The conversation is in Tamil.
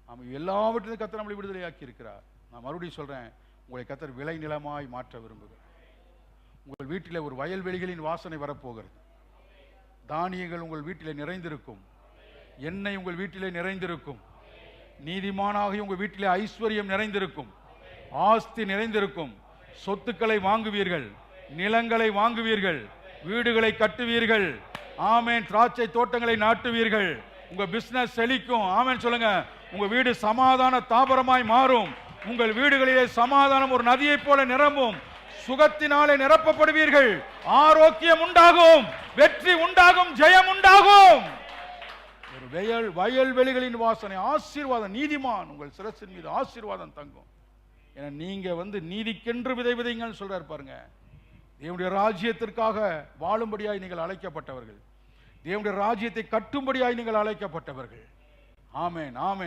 ஆமாம், எல்லாவற்றிலும் கர்த்தர் நம்மளை விடுதலையாக்கி இருக்கிறார். நான் மறுபடியும் சொல்றேன், உங்களை கர்த்தர் விளை நிலமாய் மாற்ற விரும்புகிறார். உங்கள் வீட்டில் ஒரு வயல்வெளிகளின் வாசனை வரப்போகிறது. தானியங்கள் உங்கள் வீட்டிலே நிறைந்திருக்கும். எண்ணெய் உங்கள் வீட்டிலே நிறைந்திருக்கும். நீதிமானாக உங்கள் வீட்டிலே ஐஸ்வர்யம் நிறைந்திருக்கும். ஆஸ்தி நிறைந்திருக்கும். சொத்துக்களை வாங்குவீர்கள், நிலங்களை வாங்குவீர்கள், வீடுகளை கட்டுவீர்கள். ஆமேன். திராட்சை தோட்டங்களை நாட்டுவீர்கள். உங்க பிசினஸ் செழிக்கும். ஆமேன் சொல்லுங்க. உங்க வீடு சமாதான தாபரமாய் மாறும். உங்கள் வீடுகளிலே சமாதானம் ஒரு நதியை போல நிரம்பும். சுகத்தினாலே நிரப்பப்படுவீர்கள். ஆரோக்கியம் உண்டாகும், வெற்றி உண்டாகும், ஜெயம் உண்டாகும். ஒரு வயல்வெளிகளின் வாசனை, ஆசீர்வாதம். நீதிமான் உங்கள் சிரசின் மீது ஆசீர்வாதம் தங்கும். ஏன்னா நீங்க நீதிக்கென்று விதை விதைங்கன்னு சொல்றாரு பாருங்க. தேவனுடைய ராஜ்யத்திற்காக வாழும்படியாய் நீங்கள் அழைக்கப்பட்டவர்கள். தேவனுடைய ராஜ்யத்தை கட்டும்படியாய் நீங்கள் அழைக்கப்பட்டவர்கள். ஆமென், ஆமென்.